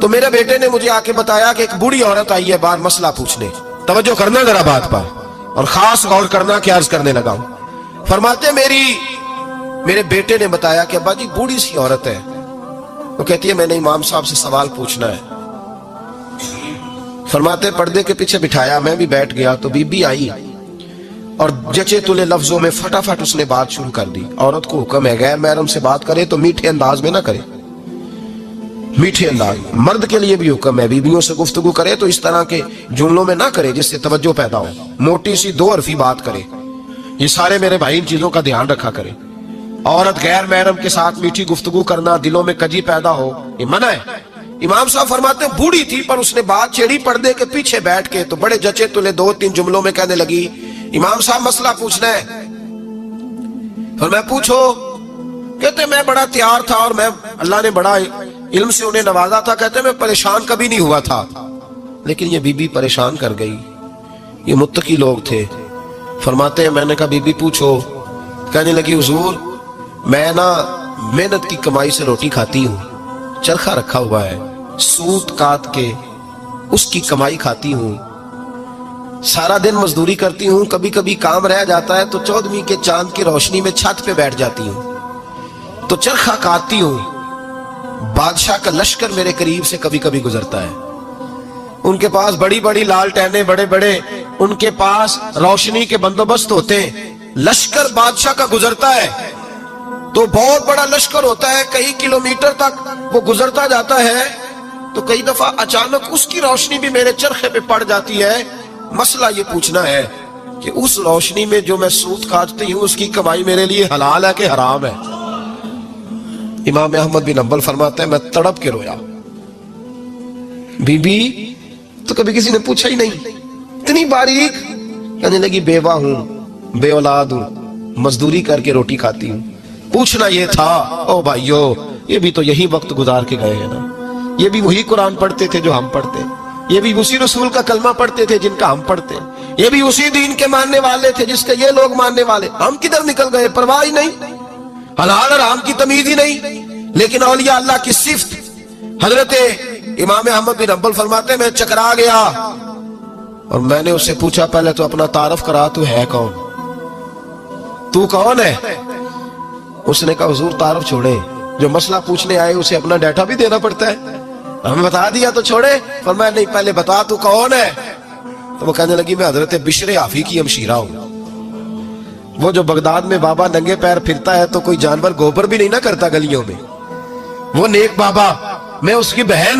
تو میرے بیٹے نے مجھے آ کے بتایا کہ ایک بوڑھی عورت آئی ہے باہر مسئلہ پوچھنے. توجہ کرنا ذرا بات پر اور خاص غور کرنا کہ عرض کرنے لگا ہوں. فرماتے میرے بیٹے نے بتایا کہ ابا جی بوڑھی سی عورت ہے. وہ کہتی ہے میں نے امام صاحب سے سوال پوچھنا ہے. فرماتے پردے کے پیچھے بٹھایا, میں بھی بیٹھ گیا تو بی بی آئی اور جچے تلے لفظوں میں فٹافٹ اس نے بات شروع کر دی. عورت کو حکم ہے غیر محرم سے بات کرے تو میٹھے انداز میں نہ کرے, میٹھے انداز. مرد کے لیے بھی حکم ہے بیویوں سے گفتگو کرے تو اس طرح کے جملوں میں نہ کرے جس سے توجہ پیدا ہو, موٹی سی دو حرفی بات کرے. یہ سارے میرے بھائی ان چیزوں کا دھیان رکھا کرے. عورت غیر محرم کے ساتھ میٹھی گفتگو کرنا, دلوں میں کجی پیدا ہو, یہ منع ہے. امام صاحب فرماتے ہیں بوڑھی تھی پر اس نے بات چھیڑی پردے کے پیچھے بیٹھ کے, تو بڑے جچے تلے 2-3 جملوں میں کہنے لگی امام صاحب مسئلہ پوچھنا ہے. پھر میں پوچھو. کہتے میں بڑا تیار تھا اور میں اللہ نے بڑا علم سے انہیں نوازا تھا. کہتے میں پریشان کبھی نہیں ہوا تھا, لیکن یہ بی بی پریشان کر گئی. یہ متقی لوگ تھے. فرماتے ہیں میں نے کہا بی بی پوچھو. کہنے لگی حضور میں نا محنت کی کمائی سے روٹی کھاتی ہوں, چرخہ رکھا ہوا ہے, سوت کاٹ کے اس کی کمائی کھاتی ہوں, سارا دن مزدوری کرتی ہوں, کبھی کبھی کام رہ جاتا ہے تو 14ویں کے چاند کی روشنی میں چھت پہ بیٹھ جاتی ہوں تو چرخہ کاٹتی ہوں. بادشاہ کا لشکر میرے قریب سے کبھی کبھی گزرتا ہے, ان کے پاس بڑی بڑی لالٹینیں, بڑے بڑے ان کے پاس روشنی کے بندوبست ہوتے ہیں. لشکر بادشاہ کا گزرتا ہے تو بہت بڑا لشکر ہوتا ہے, کئی کلومیٹر تک وہ گزرتا جاتا ہے, تو کئی دفعہ اچانک اس کی روشنی بھی میرے چرخے پہ پڑ جاتی ہے. مسئلہ یہ پوچھنا ہے کہ اس روشنی میں جو میں سوت کاٹتی ہوں اس کی کمائی میرے لیے حلال ہے کہ حرام ہے؟ امام احمد بن حنبل فرماتے ہیں میں تڑپ کے رویا. بی بی تو کبھی کسی نے پوچھا ہی نہیں, اتنی باریک. کہنے لگی بیوہ ہوں, بے اولاد ہوں, مزدوری کر کے روٹی کھاتی ہوں. پوچھنا یہ تھا. او بھائیو یہ بھی تو یہی وقت گزار کے گئے ہیں نا, یہ بھی وہی قرآن پڑھتے تھے جو ہم پڑھتے, یہ بھی اسی رسول کا کلمہ پڑھتے تھے جن کا ہم پڑھتے, یہ بھی اسی دین کے ماننے والے تھے جس کے یہ لوگ ماننے والے. ہم کدھر نکل گئے؟ پرواہ ہی نہیں, حلال حرام کی تمیز ہی نہیں. لیکن اولیاء اللہ کی صفت. حضرت امام احمد بن حنبل فرماتے ہیں میں چکرا گیا اور میں نے اس سے پوچھا پہلے تو اپنا تعارف کرا, تو ہے کون, تو کون ہے؟ اس نے کہا حضور تعارف چھوڑے, جو مسئلہ پوچھنے آئے اسے اپنا ڈیٹا بھی دینا پڑتا ہے, ہمیں بتا دیا تو چھوڑے. فرمایا نہیں پہلے بتا تو کون ہے. تو وہ کہنے لگی میں حضرت بشر حافی کی ہمشیرہ ہوں. وہ جو بغداد میں بابا ننگے پیر پھرتا ہے تو کوئی جانور گوبر بھی نہیں نہ کرتا گلیوں میں, وہ نیک بابا, میں اس کی بہن ہوں.